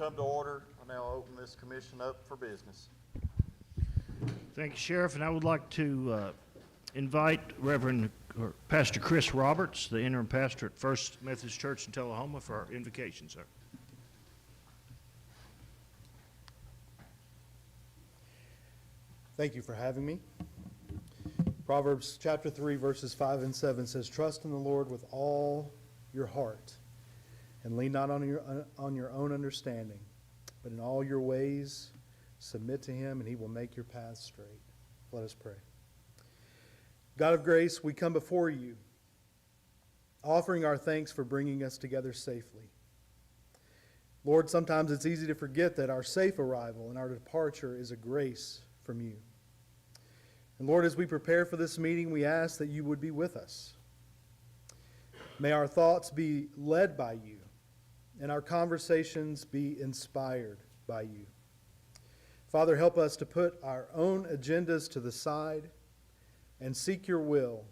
come to order. I now open this commission up for business. Thank you, Sheriff, and I would like to invite Reverend or Pastor Chris Roberts, the interim pastor at First Methodist Church in Tullahoma, for our invocation, sir. Thank you for having me. Proverbs chapter 3, verses 5 and 7 says, "Trust in the Lord with all your heart, and lean not on your own understanding, but in all your ways submit to him, and he will make your paths straight." Let us pray. God of grace, we come before you, offering our thanks for bringing us together safely. Lord, sometimes it's easy to forget that our safe arrival and our departure is a grace from you. And Lord, as we prepare for this meeting, we ask that you would be with us. May our thoughts be led by you, and our conversations be inspired by you. Father, help us to put our own agendas to the side and seek your will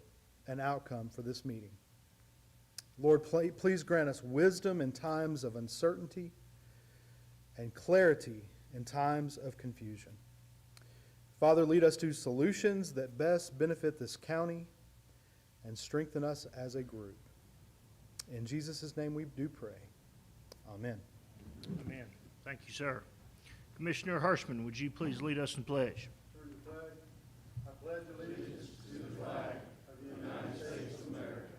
and outcome for this meeting. Lord, please grant us wisdom in times of uncertainty and clarity in times of confusion. Father, lead us to solutions that best benefit this county and strengthen us as a group. In Jesus' name we do pray. Amen. Amen. Thank you, sir. Commissioner Hirschman, would you please lead us in pledge? Turn the flag. I pledge allegiance to the flag of the United States of America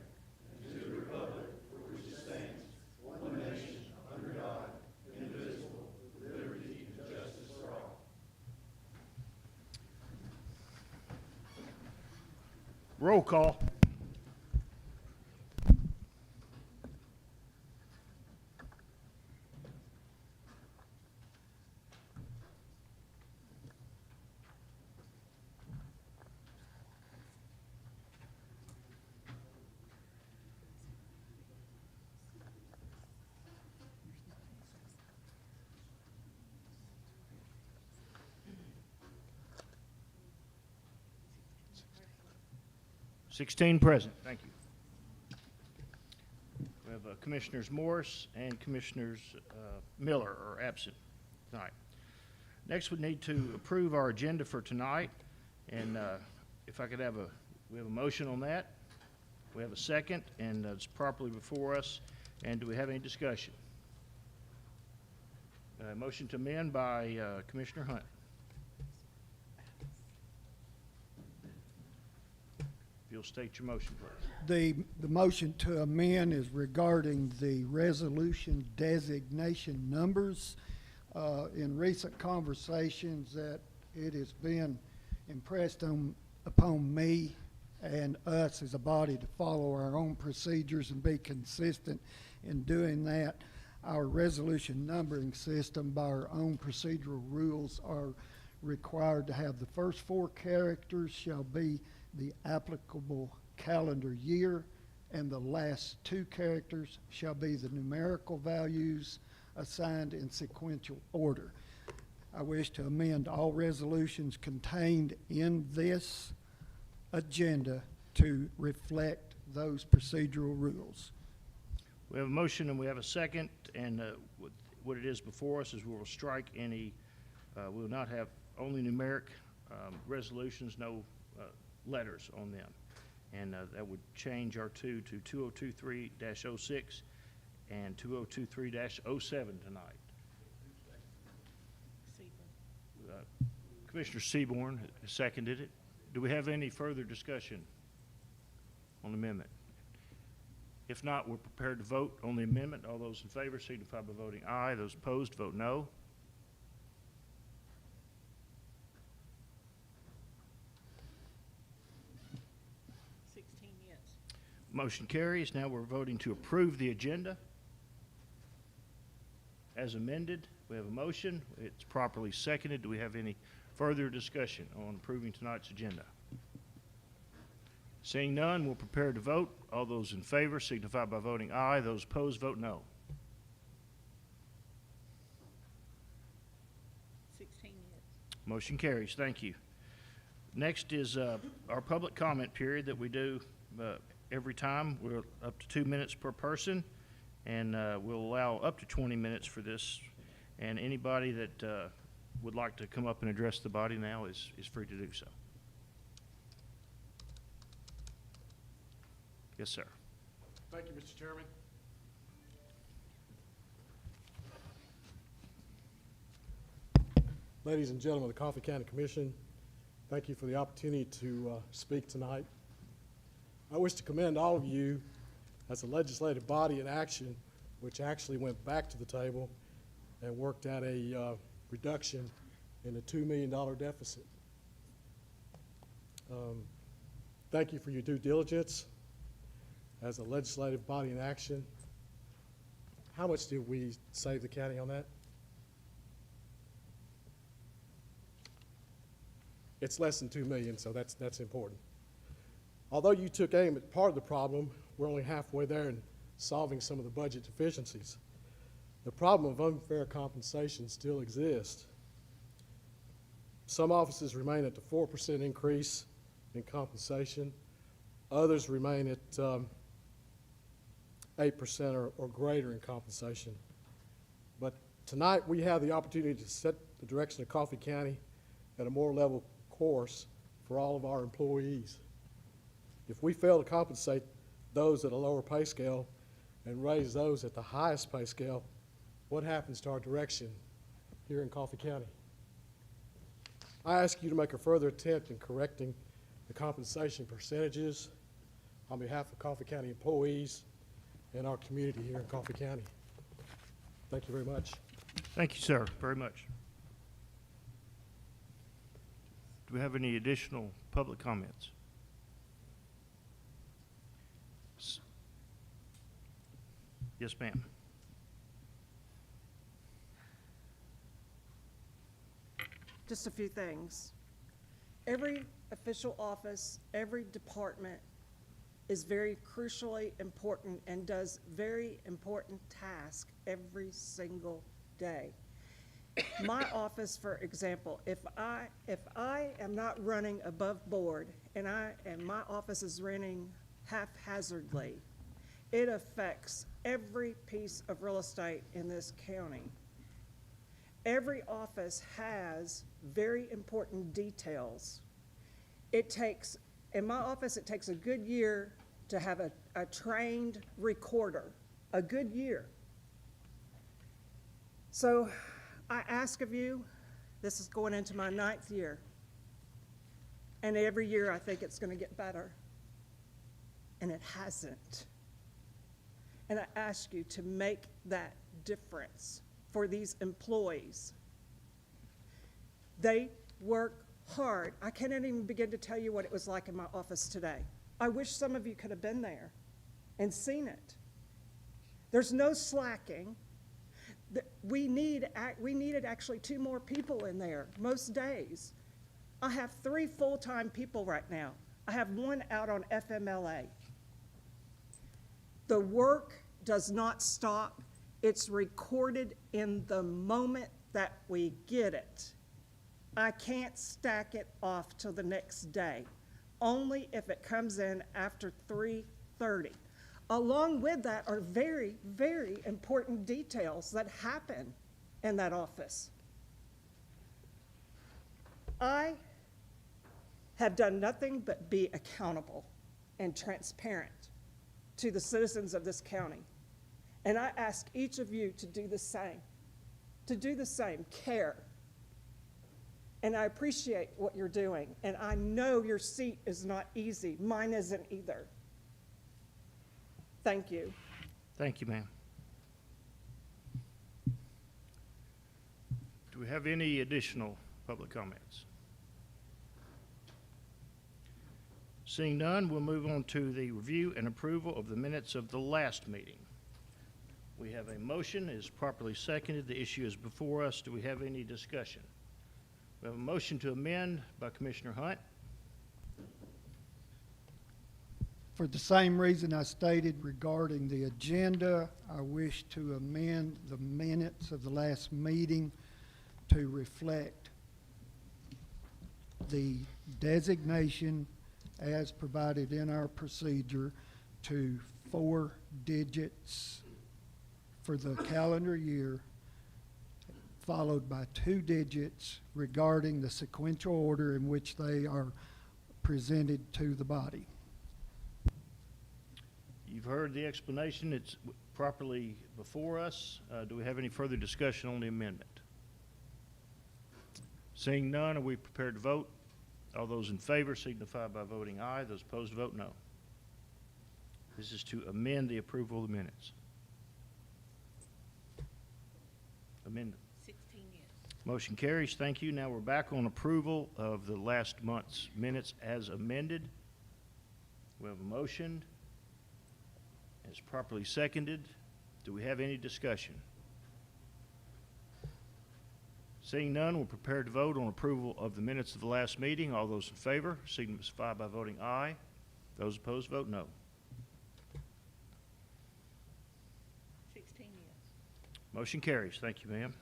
and to the republic for which it stands, one nation, under God, indivisible, with liberty and justice for all. Roll call. Sixteen present. Thank you. We have Commissioners Morris and Commissioners Miller are absent tonight. Next, we need to approve our agenda for tonight, and if I could have we have a motion on that. We have a second, and it's properly before us. And do we have any discussion? Motion to amend by Commissioner Hunt. If you'll state your motion, please. The motion to amend is regarding the resolution designation numbers. In recent conversations that it has been impressed upon me and us as a body to follow our own procedures and be consistent in doing that. Our resolution numbering system by our own procedural rules are required to have the first four characters shall be the applicable calendar year, and the last two characters shall be the numerical values assigned in sequential order. I wish to amend all resolutions contained in this agenda to reflect those procedural rules. We have a motion and we have a second, and what it is before us is we will strike any, we will not have only numeric resolutions, no letters on them. And that would change our two to 2023-06 and 2023-07 tonight. Commissioner Seaborn has seconded it. Do we have any further discussion on the amendment? If not, we're prepared to vote on the amendment. All those in favor signify by voting aye. Those opposed vote no. Motion carries. Now we're voting to approve the agenda as amended. We have a motion. It's properly seconded. Do we have any further discussion on approving tonight's agenda? Seeing none, we're prepared to vote. All those in favor signify by voting aye. Those opposed vote no. 16 yes. Motion carries. Thank you. Next is our public comment period that we do every time. We're up to 2 minutes per person, and we'll allow up to 20 minutes for this. And anybody that would like to come up and address the body now is free to do so. Yes, sir. Thank you, Mr. Chairman. Ladies and gentlemen of the Coffee County Commission, thank you for the opportunity to speak tonight. I wish to commend all of you as a legislative body in action, which actually went back to the table and worked out a reduction in the $2 million deficit. Thank you for your due diligence as a legislative body in action. How much did we save the county on that? It's less than 2 million, so that's important. Although you took aim at part of the problem, we're only halfway there in solving some of the budget deficiencies. The problem of unfair compensation still exists. Some offices remain at the 4% increase in compensation. Others remain at 8% or greater in compensation. But tonight we have the opportunity to set the direction of Coffee County at a more level course for all of our employees. If we fail to compensate those at a lower pay scale and raise those at the highest pay scale, what happens to our direction here in Coffee County? I ask you to make a further attempt in correcting the compensation percentages on behalf of Coffee County employees and our community here in Coffee County. Thank you very much. Thank you, sir, very much. Do we have any additional public comments? Yes, ma'am. Just a few things. Every official office, every department is very crucially important and does very important tasks every single day. My office, for example, if I am not running above board and my office is running haphazardly, it affects every piece of real estate in this county. Every office has very important details. In my office, it takes a good year to have a trained recorder, a good year. So I ask of you, this is going into my 9th year, and every year I think it's going to get better, and it hasn't. And I ask you to make that difference for these employees. They work hard. I can't even begin to tell you what it was like in my office today. I wish some of you could have been there and seen it. There's no slacking. We needed actually 2 more people in there most days. I have 3 full-time people right now. I have 1 out on FMLA. The work does not stop. It's recorded in the moment that we get it. I can't stack it off till the next day, only if it comes in after 3:30. Along with that are very, very important details that happen in that office. I have done nothing but be accountable and transparent to the citizens of this county. And I ask each of you to do the same, care. And I appreciate what you're doing. And I know your seat is not easy. Mine isn't either. Thank you. Thank you, ma'am. Do we have any additional public comments? Seeing none, we'll move on to the review and approval of the minutes of the last meeting. We have a motion, it is properly seconded. The issue is before us. Do we have any discussion? We have a motion to amend by Commissioner Hunt. For the same reason I stated regarding the agenda, I wish to amend the minutes of the last meeting to reflect the designation as provided in our procedure to 4 digits for the calendar year followed by 2 digits regarding the sequential order in which they are presented to the body. You've heard the explanation. It's properly before us. Do we have any further discussion on the amendment? Seeing none, are we prepared to vote? All those in favor signify by voting aye. Those opposed vote no. This is to amend the approval of the minutes. Amendment. 16 yes. Motion carries. Thank you. Now we're back on approval of the last month's minutes as amended. We have a motion. It's properly seconded. Do we have any discussion? Seeing none, we're prepared to vote on approval of the minutes of the last meeting. All those in favor signify by voting aye. Those opposed vote no. 16 yes. Motion carries. Thank you, ma'am.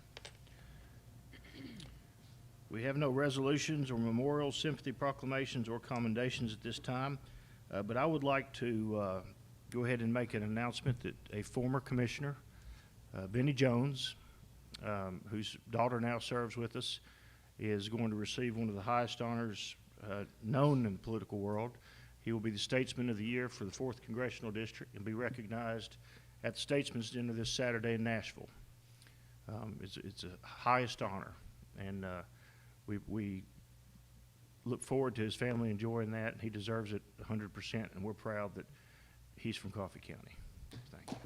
We have no resolutions or memorials, sympathy proclamations, or commendations at this time, but I would like to go ahead and make an announcement that a former commissioner, Benny Jones, whose daughter now serves with us, is going to receive one of the highest honors known in the political world. He will be the Statesman of the Year for the 4th Congressional District and be recognized at the Statesman's Dinner this Saturday in Nashville. It's a highest honor, and we look forward to his family enjoying that, and he deserves it 100%, and we're proud that he's from Coffee County. Thank you.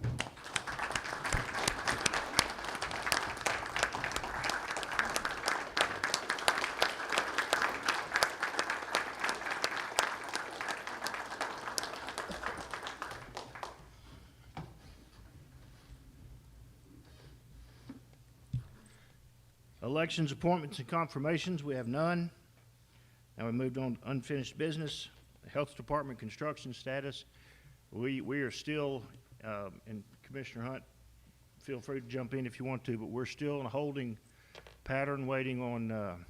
Elections, appointments, and confirmations, we have none. Now we moved on to unfinished business. The Health Department construction status. We are still, and Commissioner Hunt, feel free to jump in if you want to, but we're still in a holding pattern waiting on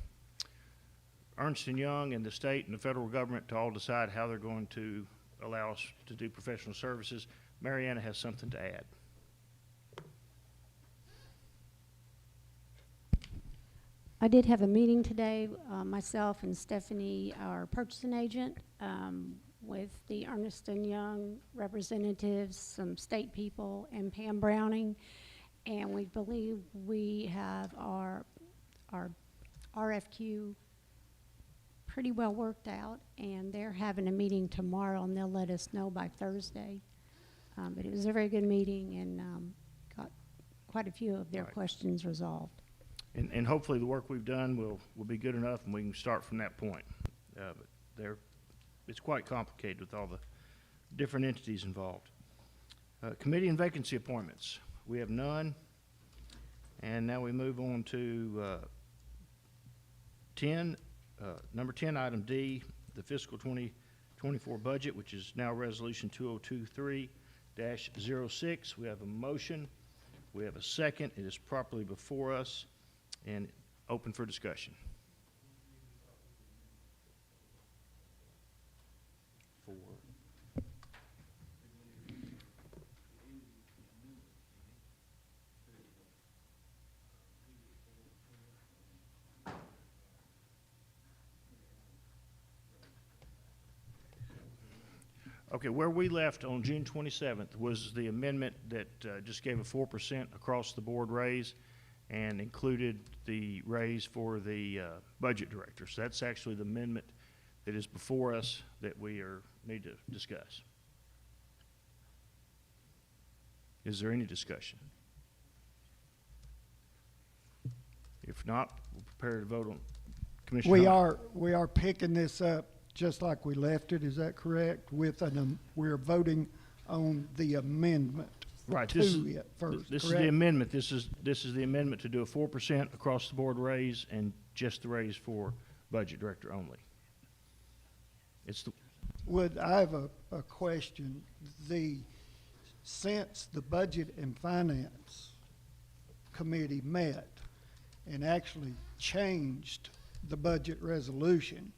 Ernst & Young and the state and the federal government to all decide how they're going to allow us to do professional services. Mariana has something to add. I did have a meeting today, myself and Stephanie, our purchasing agent, with the Ernst & Young representatives, some state people, and Pam Browning. And we believe we have our RFQ pretty well worked out, and they're having a meeting tomorrow, and they'll let us know by Thursday. But it was a very good meeting, and got quite a few of their Right. questions resolved. And hopefully the work we've done will be good enough and we can start from that point. But it's quite complicated with all the different entities involved. Committee and vacancy appointments. We have none. And now we move on to 10, number 10, item D, the fiscal 2024 budget, which is now resolution 2023-06. We have a motion. We have a second. It is properly before us and open for discussion. Okay, where we left on June 27th was the amendment that just gave a 4% across the board raise and included the raise for the budget director. So that's actually the amendment that is before us that we need to discuss. Is there any discussion? If not, we're prepared to vote on Commissioner Hunt. We are picking this up just like we left it, is that correct? With we're voting on the amendment Right, to it first, this is the correct? amendment. This is the amendment to do a 4% across the board raise and just the raise for budget director only. It's the, I have a question. Since the Budget and Finance Committee met and actually changed the budget resolution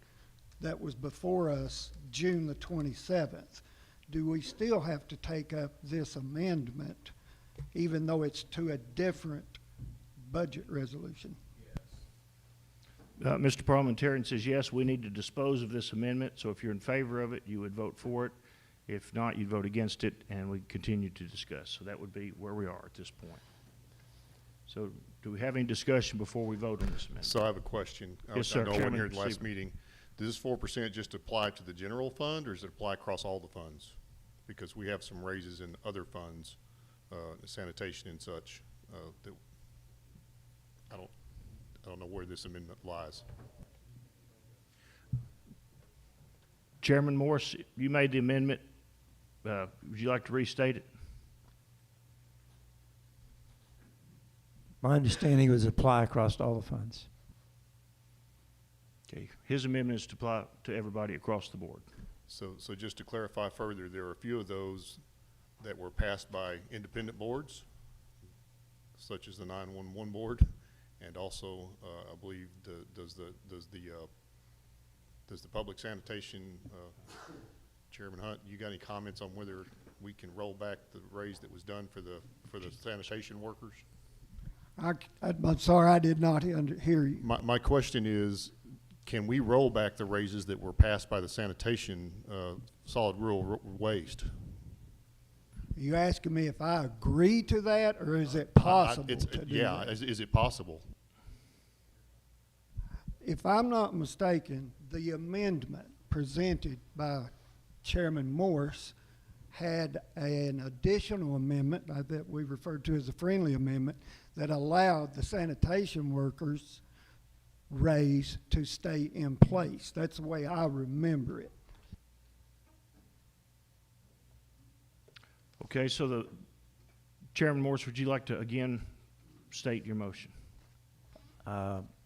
that was before us June the 27th, do we still have to take up this amendment even though it's to a different budget resolution. Mr. Parliamentarian says yes, we need to dispose of this amendment, so if you're in favor of it, you would vote for it. If not, you'd vote against it, and we continue to discuss. So that would be where we are at this point. So do we have any discussion before we vote on this amendment? So I have a question. Yes, sir. I know when Chairman here at the last Seaver. meeting, does this 4% just apply to the general fund, or does it apply across all the funds? Because we have some raises in other funds, sanitation and such, that I don't know where this amendment lies. Chairman Morse, you made the amendment. Would you like to restate it? My understanding was apply across all the funds. Okay, his amendment is to apply to everybody across the board. So just to clarify further, there are a few of those that were passed by independent boards, such as the 911 board, and also, I believe, does the public sanitation, Chairman Hunt, you got any comments on whether we can roll back the raise that was done for the sanitation workers? I'm sorry, I did not hear you. My question is, can we roll back the raises that were passed by the sanitation, solid rural waste? Are you asking me if I agree to that, or is it possible to do Yeah, that? is it possible? If I'm not mistaken, the amendment presented by Chairman Morse had an additional amendment that we referred to as a friendly amendment that allowed the sanitation workers' raise to stay in place. That's the way I remember it. Okay, so the Chairman Morse, would you like to again state your motion?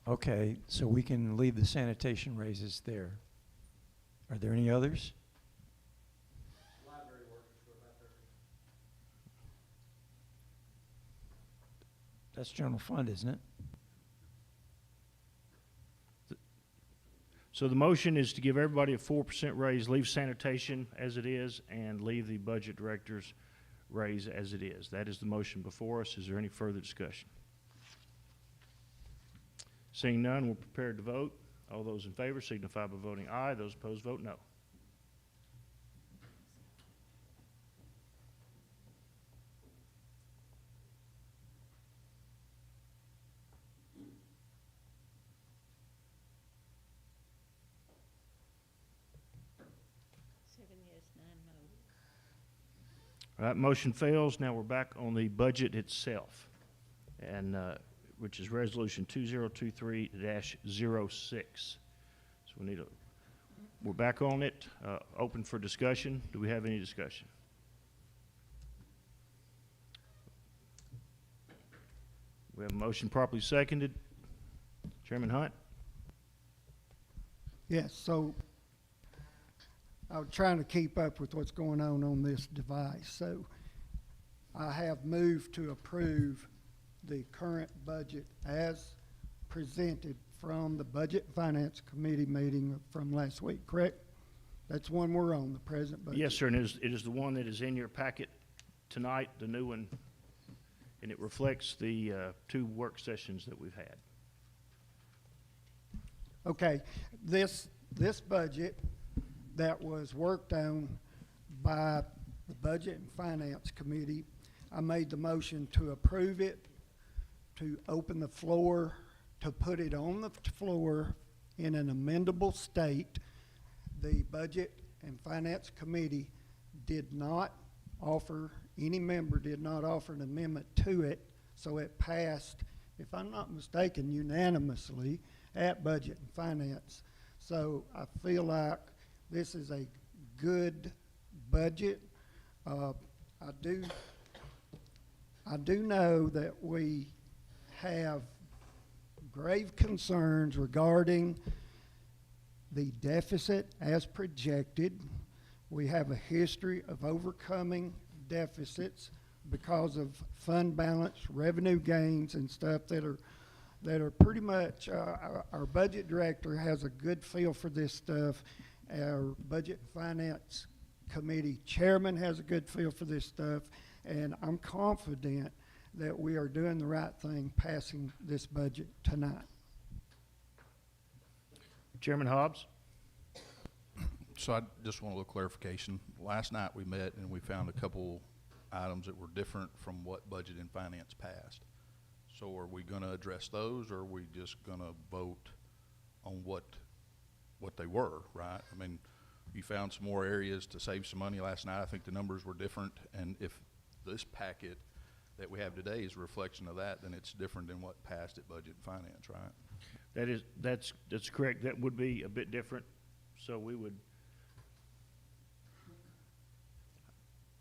Okay, so we can leave the sanitation raises there. Are there any others? That's general fund, isn't it? So the motion is to give everybody a 4% raise, leave sanitation as it is, and leave the budget director's raise as it is. That is the motion before us. Is there any further discussion? Seeing none, we're prepared to vote. All those in favor signify by voting aye. Those opposed vote no. Seven yes, 9 no. All right, motion fails. Now we're back on the budget itself, and which is Resolution 2023-06. So we're back on it, open for discussion. Do we have any discussion? We have a motion properly seconded. Chairman Hunt? Yes, so I was trying to keep up with what's going on this device. So I have moved to approve the current budget as presented from the Budget and Finance Committee meeting from last week, correct? That's one we're on, the present budget. Yes, sir, and it is the one that is in your packet tonight, the new one, and it reflects the 2 work sessions that we've had. Okay, this budget that was worked on by the Budget and Finance Committee, I made the motion to approve it, to open the floor, to put it on the floor in an amendable state. The Budget and Finance Committee did not offer, any member did not offer an amendment to it, so it passed, if I'm not mistaken, unanimously at Budget and Finance. So I feel like this is a good budget. I do know that we have grave concerns regarding the deficit as projected. We have a history of overcoming deficits because of fund balance, revenue gains, and stuff that are pretty much, our budget director has a good feel for this stuff. Our Budget and Finance Committee chairman has a good feel for this stuff, and I'm confident that we are doing the right thing, passing this budget tonight. Chairman Hobbs? So I just want a little clarification. Last night we met and we found a couple items that were different from what Budget and Finance passed. So are we gonna address those, or are we just gonna vote on what they were, right? I mean, you found some more areas to save some money last night. I think the numbers were different, and if this packet that we have today is a reflection of that, then it's different than what passed at Budget and Finance, right? That's correct. That would be a bit different. So we would,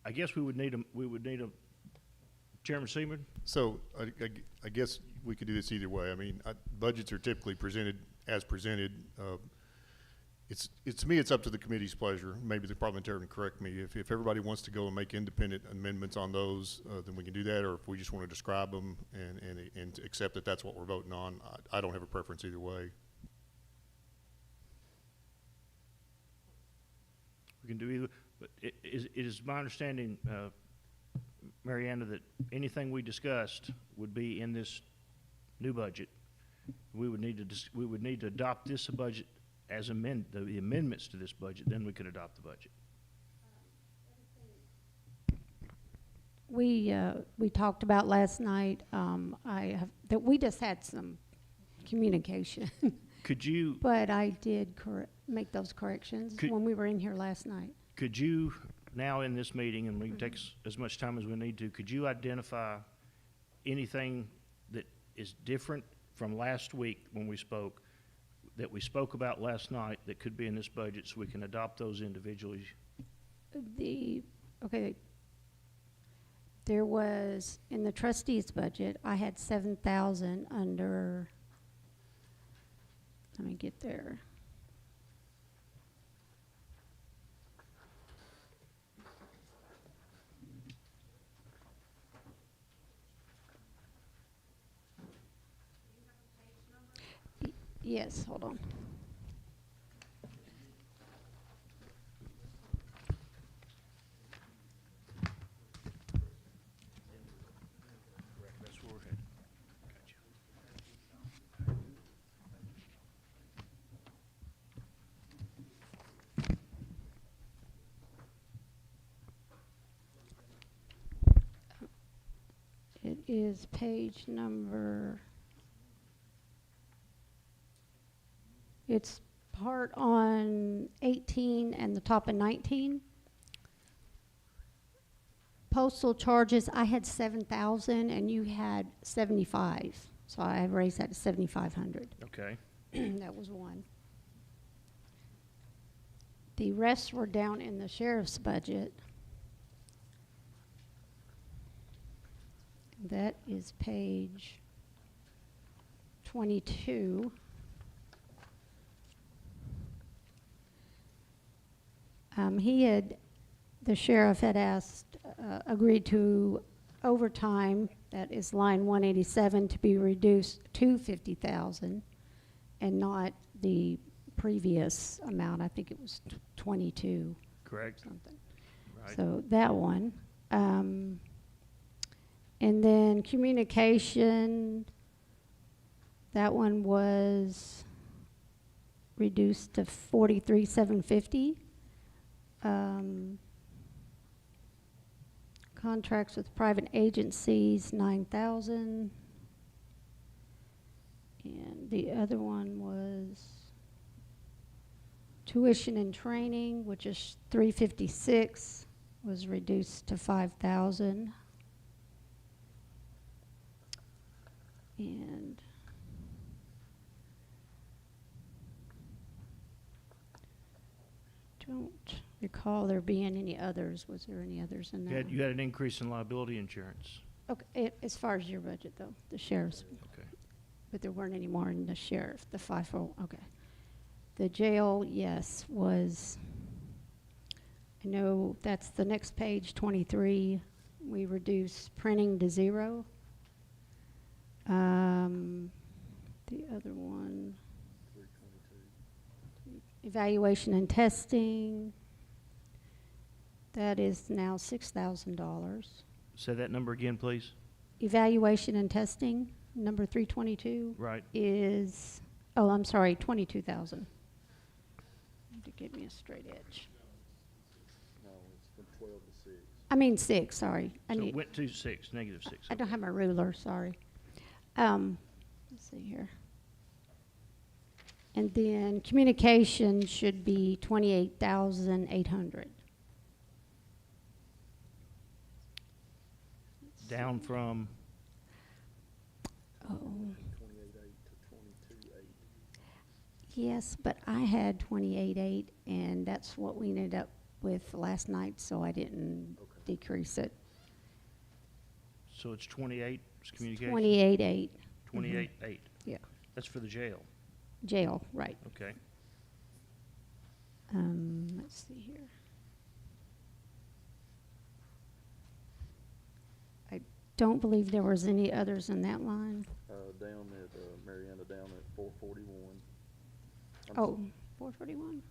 I guess we would need a, Chairman Seaman? So I guess we could do this either way. I mean, budgets are typically presented as presented. To me, it's up to the committee's pleasure. Maybe the parliamentarian can correct me. If everybody wants to go and make independent amendments on those, then we can do that, or if we just want to describe them and accept that that's what we're voting on. I don't have a preference either way. We can do either, but it is my understanding, Mariana, that anything we discussed would be in this new budget. We would need to adopt this budget as the amendments to this budget, then we could adopt the budget. We talked about last night, that we just had some communication. Could you, But I did make those corrections when we were in here last night. could you, now in this meeting, and we can take as much time as we need to, could you identify anything that is different from last week when we spoke, that we spoke about last night that could be in this budget, so we can adopt those individually? Okay, there was, in the trustees' budget, I had 7,000 under, let me get there. Yes, hold on. That's where we're headed. It is page number, it's part on 18 and the top of 19. Postal charges, I had 7,000 and you had 75. So I have raised that to 7,500. Okay. That was one. The rest were down in the sheriff's budget. That is page 22. The sheriff had agreed to overtime, that is line 187, to be reduced to 50,000 and not the previous amount. I think it was 22. Correct. Something. Right. So that one. And then communication, that one was reduced to 43,750. Contracts with private agencies, 9,000. And the other one was tuition and training, which is 356, was reduced to 5,000. And don't recall there being any others. Was there any others in that? You had an increase in liability insurance. Okay, as far as your budget though, the sheriff's. Okay. But there weren't any more in the sheriff, the 540, okay. The jail, yes, was, I know that's the next page, 23. We reduced printing to 0. The other one, evaluation and testing, that is now $6,000. Say that number again, please. Evaluation and testing, number 322. Right. Is, oh, I'm sorry, 22,000. To give me a straight edge. No, it's from 12 to 6. I mean 6, sorry. So it went to 6, negative 6. I don't have my ruler, sorry. Let's see here. And then communication should be 28,800. Down from, Oh, 28.8 to 22.8. yes, but I had 28.8, and that's what we ended up with last night, so I didn't decrease it. so it's 28, is communication? 28.8. 28.8. Yeah, That's for the jail, jail, right. okay. Let's see here. I don't believe there was any others in that line. Down at, Mariana, down at 441. Oh, 441?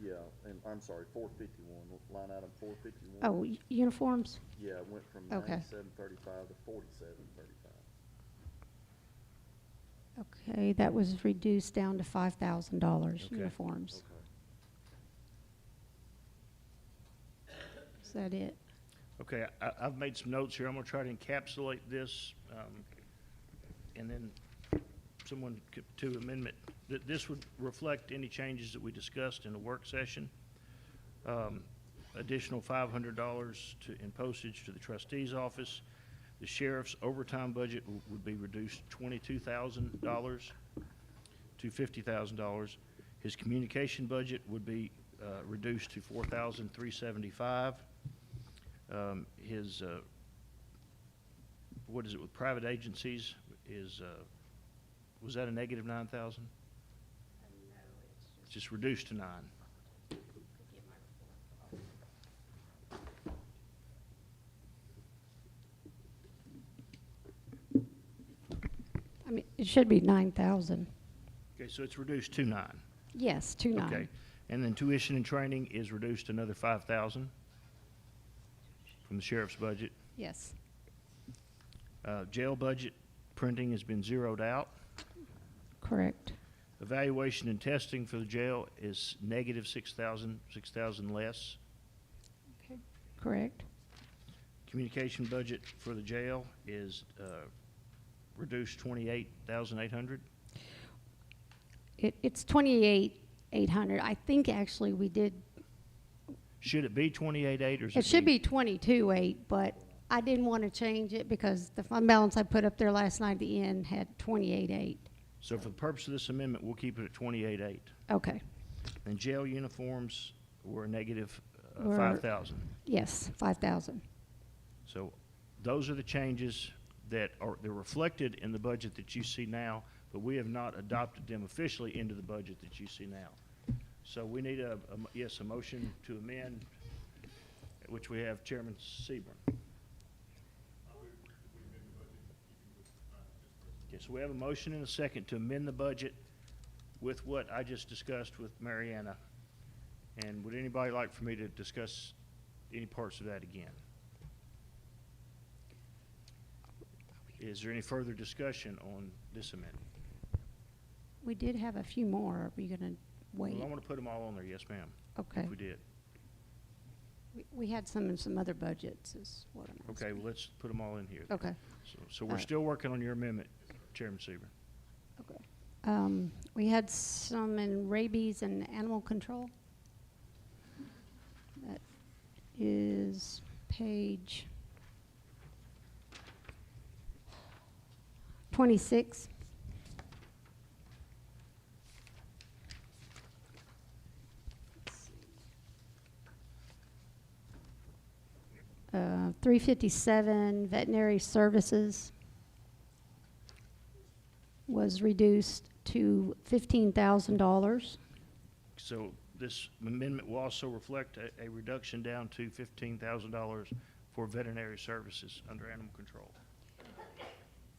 Yeah, and I'm sorry, 451, line item 451. Oh, uniforms? Yeah, it went from Okay. 9735 to 4735. Okay, that was reduced down to $5,000, Okay. uniforms. Okay. Is that it? Okay, I've made some notes here. I'm gonna try to encapsulate this, and then someone to amendment. This would reflect any changes that we discussed in the work session. Additional $500 in postage to the trustee's office. The sheriff's overtime budget would be reduced $22,000 to $50,000. His communication budget would be reduced to $4,375. His, what is it with private agencies is, was that a negative 9,000? It's just reduced to 9. I mean, it should be 9,000. Okay, so it's reduced to 9. Yes, to 9. Okay, and then tuition and training is reduced another 5,000 from the sheriff's budget. Yes, Jail budget printing has been zeroed out. correct. Evaluation and testing for the jail is negative 6,000 less. Okay, correct. Communication budget for the jail is reduced 28,800. It's 28,800. I think actually we did, Should it be 28.8 or is it? it should be 22,800, but I didn't want to change it because the fund balance I put up there last night at the end had 28,800. So for the purpose of this amendment, we'll keep it at 28.8. Okay, And jail uniforms were negative Were- 5,000. yes, 5,000. So those are the changes that are, they're reflected in the budget that you see now, but we have not adopted them officially into the budget that you see now. So we need a motion to amend, which we have Chairman Seaborn. Okay, so we have a motion and a second to amend the budget with what I just discussed with Mariana. And would anybody like for me to discuss any parts of that again? Is there any further discussion on this amendment? We did have a few more. Are we going to wait? Well, I want to put them all on there, yes, ma'am. Okay. If we did. We had some in some other budgets is what I'm asking. Okay, well, let's put them all in here. Okay, So we're still working on your amendment, Chairman Seaver. okay. We had some in rabies and animal control. That is page 26. Uh, 357 veterinary services was reduced to $15,000. So this amendment will also reflect a reduction down to $15,000 for veterinary services under animal control.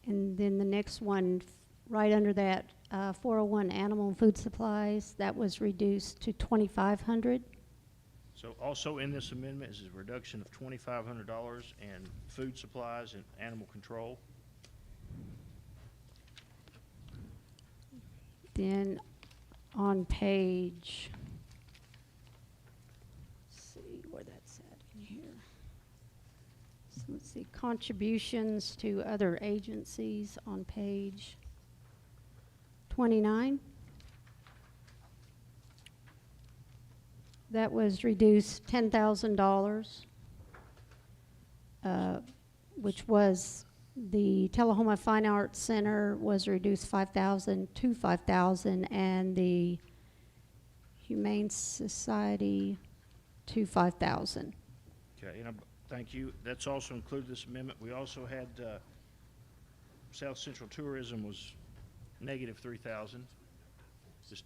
And then the next one, right under that, 401 animal and food supplies, that was reduced to $2,500. So also in this amendment is a reduction of $2,500 in food supplies and animal control. Then on page, let's see where that's at in here. So let's see, contributions to other agencies on page 29. That was reduced $10,000, which was the Tullahoma Fine Arts Center was reduced $5,000 to $5,000, and the Humane Society to $5,000. Okay, and thank you. That's also included this amendment. We also had South Central Tourism was negative $3,000. Just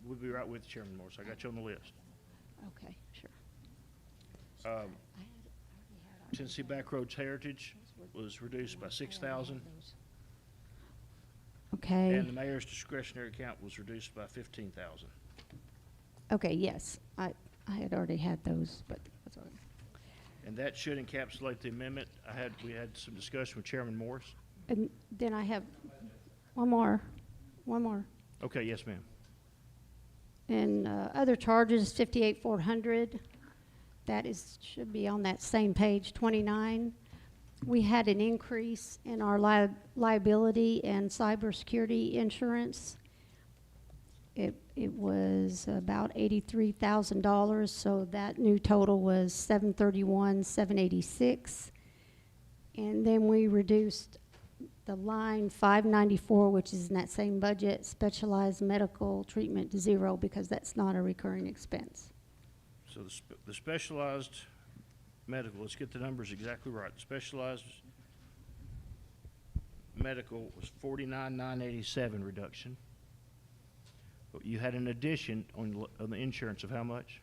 we'll be right with you, Chairman Morris. I got you on the list. Okay, sure. Tennessee Backroads Heritage was reduced by $6,000, Okay. and the mayor's discretionary account was reduced by $15,000. Okay, yes, I had already had those, but that's all right. And that should encapsulate the amendment. We had some discussion with Chairman Morris. And then I have one more. Okay, yes, ma'am. And other charges, 58,400. That should be on that same page, 29. We had an increase in our liability and cybersecurity insurance. It was about $83,000, so that new total was $731,786. And then we reduced the line 594, which is in that same budget, specialized medical treatment to zero because that's not a recurring expense. So the specialized medical, let's get the numbers exactly right. Specialized medical was $49,987 reduction. But you had an addition on the insurance of how much?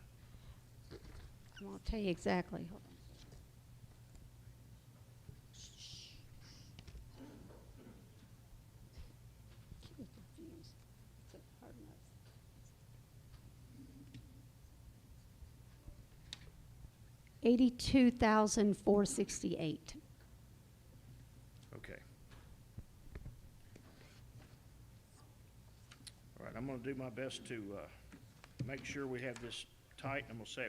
I'll tell you exactly. Hold on. Get me confused. It's hard enough. $82,468. Okay. All right, I'm gonna do my best to make sure we have this tight. I'm gonna say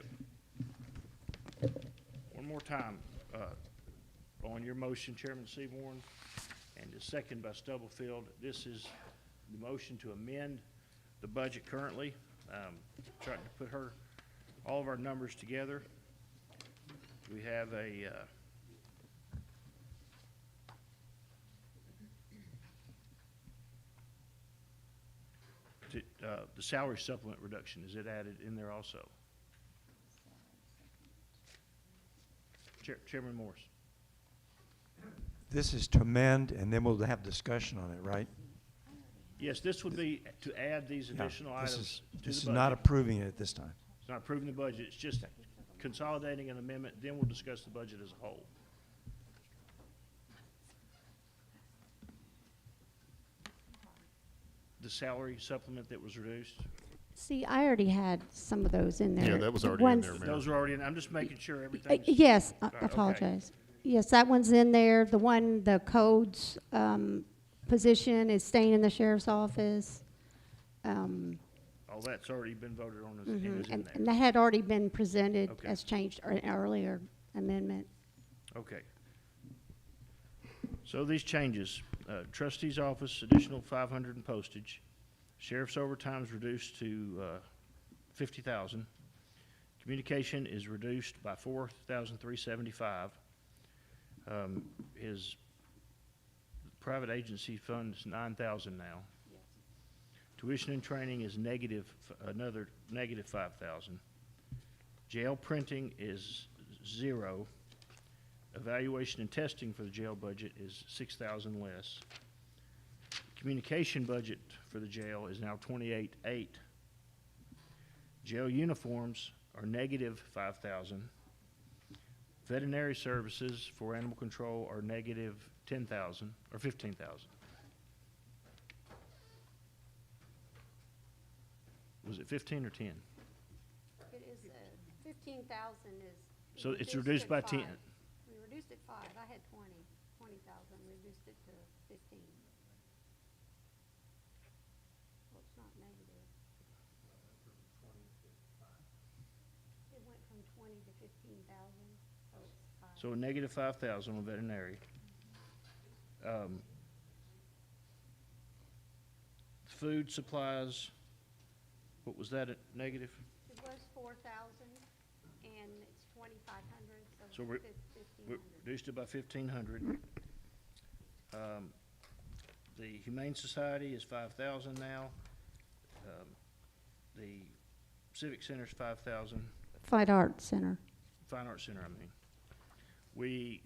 it one more time. On your motion, Chairman Seaborn, and the second by Stubblefield, this is the motion to amend the budget currently. Trying to put all of our numbers together. We have the salary supplement reduction, is it added in there also? Chairman Morris. This is to amend, and then we'll have discussion on it, right? Yes, this would be to add these Yeah, additional this items is- to the budget. This is not approving it at this time. It's not approving the budget, it's just consolidating an amendment, then we'll discuss the budget as a whole. The salary supplement that was reduced, See, I already had some of those in there. Yeah, that was The already in ones- there, Mayor. those are already in, I'm just making sure everything's. Yes, I okay. apologize. Yes, that one's in there. The codes position is staying in the sheriff's office. All that's already been voted on and is in And there. that had already been presented Okay. as changed in an earlier amendment. Okay. So these changes, trustee's office, additional 500 in postage, sheriff's overtime is reduced to 50,000. Communication is reduced by 4,375. His private agency fund is 9,000 now. Tuition and training is another negative 5,000. Jail printing is 0. Evaluation and testing for the jail budget is 6,000 less. Communication budget for the jail is now 28,800. Jail uniforms are negative 5,000. Veterinary services for animal control are negative 10,000 or 15,000. Was it 15 or 10? It is, 15,000 is. we So it's reduced reduced it by 10. 5. We reduced it 5. I had 20,000, reduced it to 15. Well, it's not negative. It went from 20 to 15,000, so it's 5. So a negative 5,000 on veterinary. Food supplies, what was that at negative? It was 4,000, and it's 2,500, so So we 1,500. reduced it by 1,500. The Humane Society is 5,000 now. The Civic Center's 5,000. Fine Arts Center. Fine Arts Center, I mean. We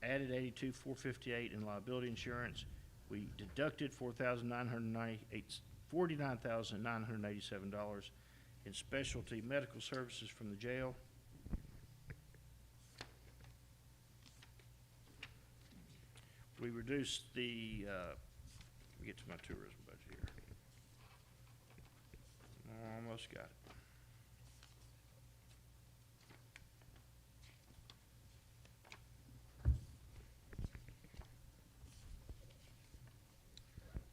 added 82,458 in liability insurance. We deducted $49,987 in specialty medical services from the jail. We reduced the, let me get to my tourism budget here. Almost got it.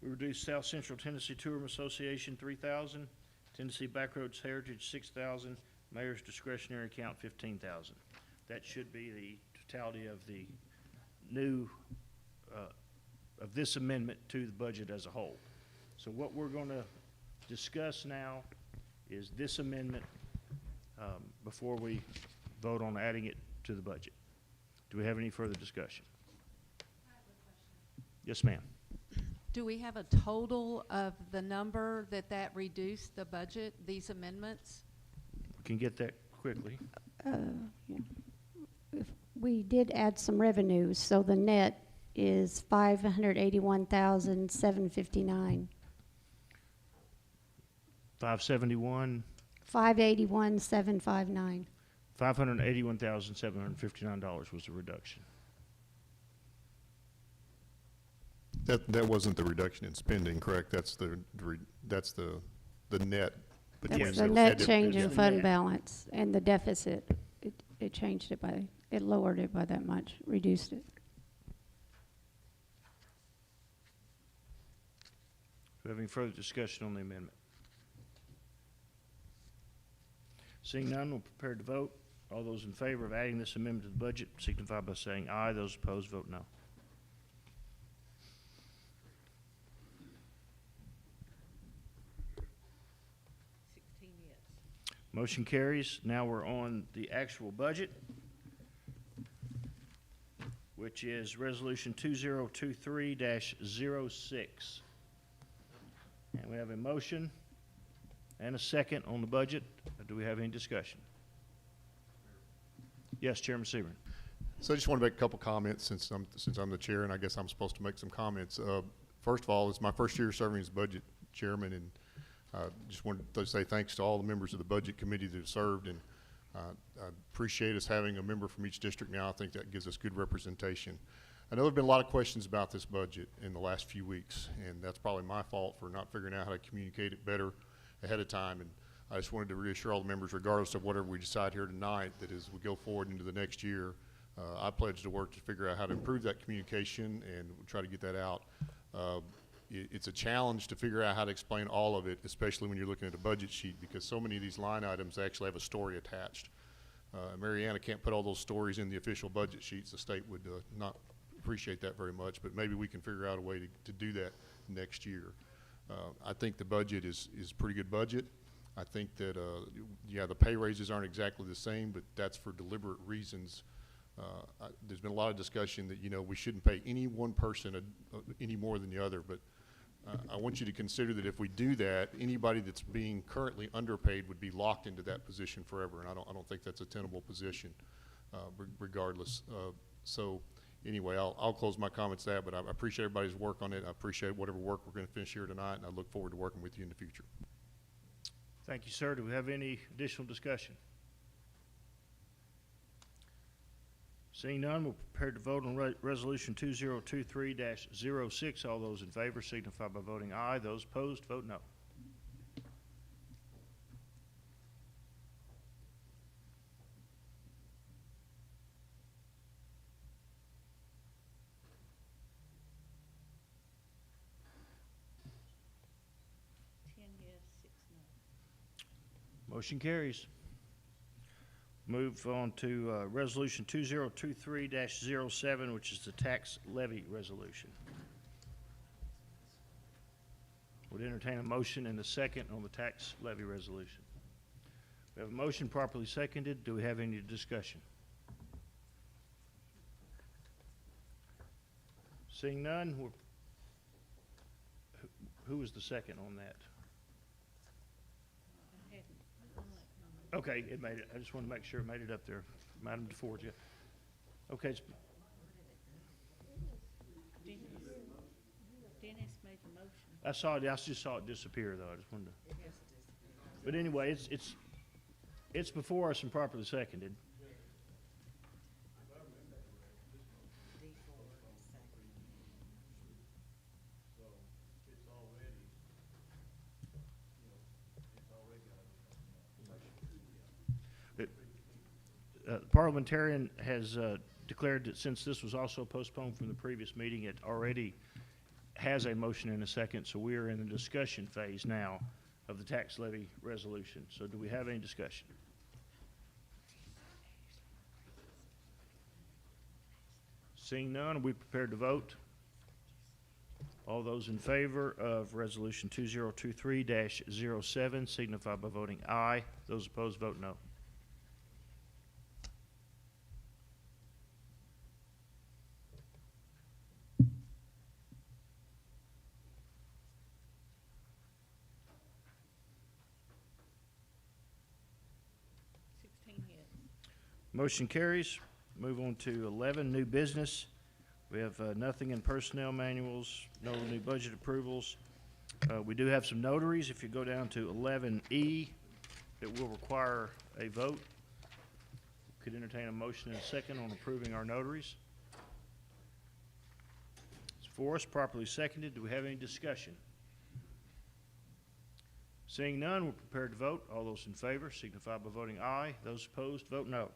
We reduced South Central Tennessee Tourism Association 3,000, Tennessee Backroads Heritage 6,000, Mayor's discretionary account 15,000. That should be the totality of the new, of this amendment to the budget as a whole. So what we're going to discuss now is this amendment before we vote on adding it to the budget. Do we have any further discussion? Yes, ma'am. Do we have a total of the number that reduced the budget, these amendments? We can get that quickly. We did add some revenues, so the net is 581,759. 571, 581,759. $581,759 was the reduction. That wasn't the reduction in spending, correct? That's the net between. That's the those. net change in the fund net. balance and the deficit. It changed it by, it lowered it by that much, reduced it. Do we have any further discussion on the amendment? Seeing none, we're prepared to vote. All those in favor of adding this amendment to the budget signify by saying aye. Those opposed, vote no. Motion carries. Now we're on the actual budget, which is Resolution 2023-06. And we have a motion and a second on the budget. Do we have any discussion? Yes, Chairman Seaborn. So I just want to make a couple comments since I'm the chair, and I guess I'm supposed to make some comments. First of all, it's my first year serving as budget chairman, and just wanted to say thanks to all the members of the budget committee that have served, and I appreciate us having a member from each district now. I think that gives us good representation. I know there have been a lot of questions about this budget in the last few weeks, and that's probably my fault for not figuring out how to communicate it better ahead of time. And I just wanted to reassure all the members, regardless of whatever we decide here tonight, that as we go forward into the next year, I pledge to work to figure out how to improve that communication and we'll try to get that out. It's a challenge to figure out how to explain all of it, especially when you're looking at a budget sheet, because so many of these line items actually have a story attached. Mariana can't put all those stories in the official budget sheets. The state would not appreciate that very much, but maybe we can figure out a way to do that next year. I think the budget is a pretty good budget. I think that, yeah, the pay raises aren't exactly the same, but that's for deliberate reasons. There's been a lot of discussion that, you know, we shouldn't pay any one person any more than the other, but I want you to consider that if we do that, anybody that's being currently underpaid would be locked into that position forever, and I don't think that's a tenable position, regardless. So anyway, I'll close my comments there, but I appreciate everybody's work on it. I appreciate whatever work we're going to finish here tonight, and I look forward to working with you in the future. Thank you, sir. Do we have any additional discussion? Seeing none, we're prepared to vote on Resolution 2023-06. All those in favor signify by voting aye. Those opposed, vote no. Motion carries. Move on to Resolution 2023-07, which is the tax levy resolution. Would entertain a motion and a second on the tax levy resolution. We have a motion properly seconded. Do we have any discussion? Seeing none, who was the second on that? Okay, it made it. I just want to make sure it made it up there. Madam DeForgia. Okay, Dennis made the motion. I saw it. I just saw it disappear, though. I just wanted to. But anyway, it's before us and properly seconded. The parliamentarian has declared that since this was also postponed from the previous meeting, it already has a motion and a second, so we are in the discussion phase now of the tax levy resolution. So do we have any discussion? Seeing none, are we prepared to vote? All those in favor of Resolution 2023-07 signify by voting aye. Those opposed, vote no. Motion carries. Move on to 11, new business. We have nothing in personnel manuals, no new budget approvals. We do have some notaries. If you go down to 11E, it will require a vote. Could entertain a motion and a second on approving our notaries. It's for us, properly seconded. Do we have any discussion? Seeing none, we're prepared to vote. All those in favor signify by voting aye. Those opposed, vote no.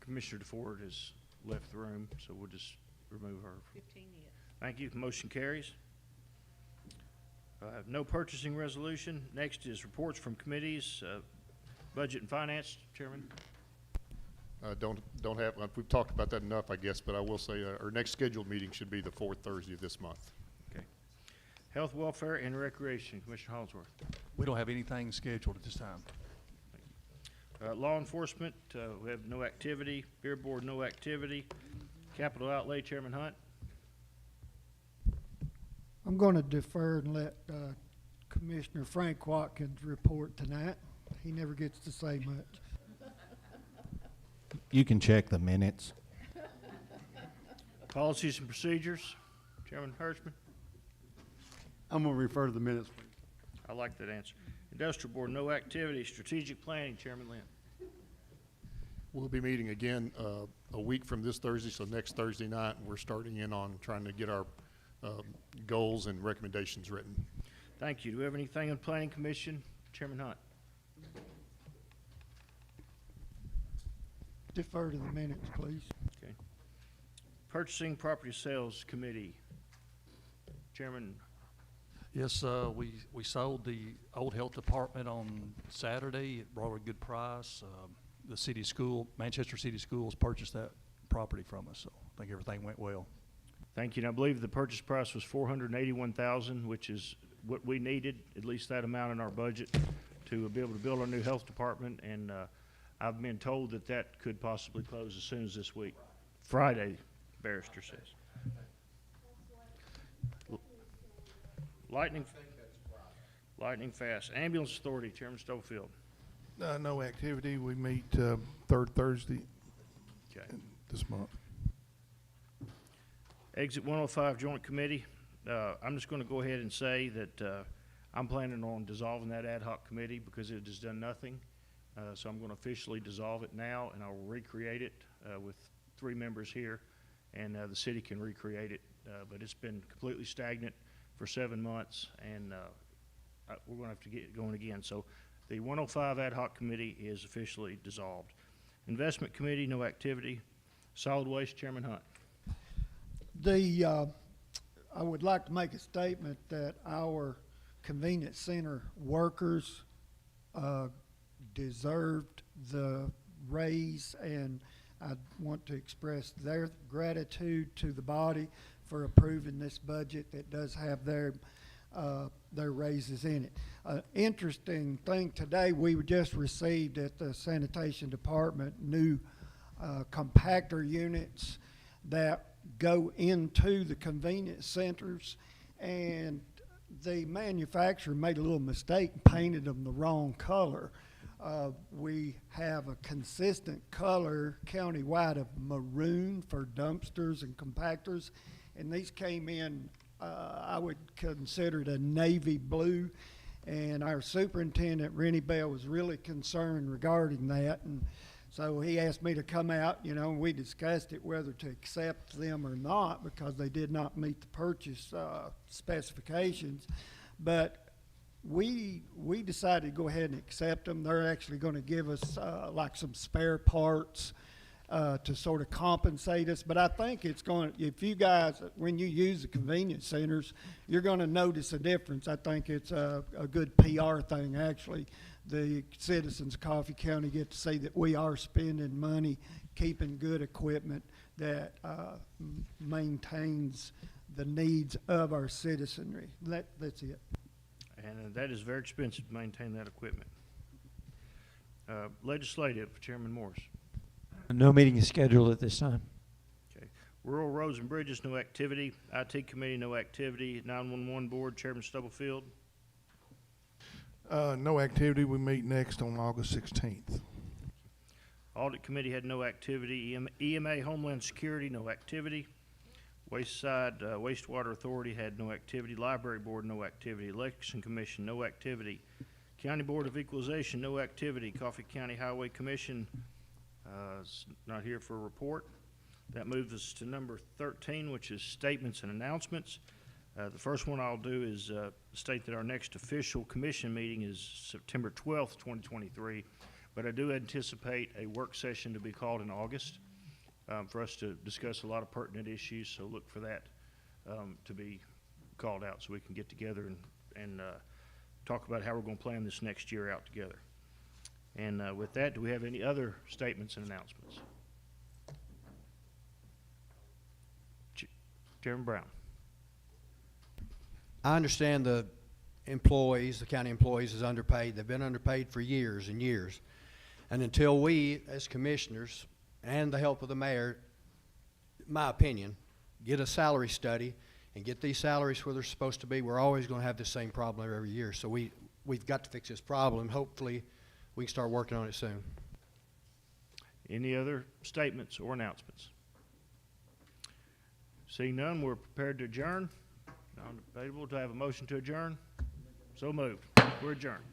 Commissioner DeFord has left the room, so we'll just remove her. 15 yes. Thank you. Motion carries. No purchasing resolution. Next is reports from committees. Budget and Finance, Chairman. Don't have, we've talked about that enough, I guess, but I will say our next scheduled meeting should be the fourth Thursday of this month. Okay. Health, Welfare, and Recreation, Commissioner Hollingsworth. We don't have anything scheduled at this time. Law Enforcement, we have no activity. Beer Board, no activity. Capital Outlay, Chairman Hunt. I'm going to defer and let Commissioner Frank Watkins report tonight. He never gets to say much. You can check the minutes. Policies and Procedures, Chairman Hirschman. I'm going to refer to the minutes, please. I like that answer. Industrial Board, no activity. Strategic Planning, Chairman Lynn. We'll be meeting again a week from this Thursday, so next Thursday night. We're starting in on trying to get our goals and recommendations written. Thank you. Do we have anything on Planning Commission? Chairman Hunt. Defer to the minutes, please. Okay. Purchasing Property Sales Committee, Chairman. Yes, we sold the old health department on Saturday. It brought a good price. The city school, Manchester City Schools, purchased that property from us, so I think everything went well. Thank you. And I believe the purchase price was $481,000, which is what we needed, at least that amount in our budget, to be able to build our new health department. And I've been told that that could possibly close as soon as this week. Friday, Barrister says. Lightning fast. Ambulance Authority, Chairman Stofield. No activity. We meet third Thursday this month. Exit 105 Joint Committee. I'm just going to go ahead and say that I'm planning on dissolving that ad hoc committee because it has done nothing. So I'm going to officially dissolve it now, and I will recreate it with 3 members here, and the city can recreate it but it's been completely stagnant for 7 months, and we're going to have to get it going again. So the 105 Ad Hoc Committee is officially dissolved. Investment Committee, no activity. Solid Waste, Chairman Hunt. I would like to make a statement that our convenience center workers deserved the raise, and I want to express their gratitude to the body for approving this budget that does have their raises in it. Interesting thing today, we just received at the sanitation department new compactor units that go into the convenience centers, and the manufacturer made a little mistake and painted them the wrong color. We have a consistent color countywide of maroon for dumpsters and compactors, and these came in, I would consider it a navy blue, and our superintendent, Rennie Bell, was really concerned regarding that, and so he asked me to come out, and we discussed it whether to accept them or not because they did not meet the purchase specifications. But we decided to go ahead and accept them. They're actually going to give us like some spare parts to sort of compensate us. But I think it's going to, if you guys, when you use the convenience centers, you're going to notice a difference. I think it's a good PR thing, actually. The citizens of Coffee County get to see that we are spending money, keeping good equipment that maintains the needs of our citizenry. That's it. And that is very expensive to maintain that equipment. Legislative, Chairman Morris. No meeting is scheduled at this time. Okay. Rural Roads and Bridges, no activity. IT Committee, no activity. 911 Board, Chairman Stubblefield. No activity. We meet next on August 16th. Audit Committee had no activity. EMA Homeland Security, no activity. Wastewater Authority had no activity. Library Board, no activity. Election Commission, no activity. County Board of Equalization, no activity. Coffee County Highway Commission is not here for a report. That moves us to number 13, which is statements and announcements. The first one I'll do is state that our next official commission meeting is September 12th, 2023, but I do anticipate a work session to be called in August for us to discuss a lot of pertinent issues, so look for that to be called out so we can get together and talk about how we're going to plan this next year out together. And with that, do we have any other statements and announcements? Chairman Brown. I understand the employees, the county employees, is underpaid. They've been underpaid for years and years. And until we, as commissioners, and the help of the mayor, in my opinion, get a salary study and get these salaries where they're supposed to be, we're always going to have the same problem every year. So we've got to fix this problem. Hopefully, we can start working on it soon. Any other statements or announcements? Seeing none, we're prepared to adjourn. Non-debatable. Do I have a motion to adjourn? So moved. We're adjourned.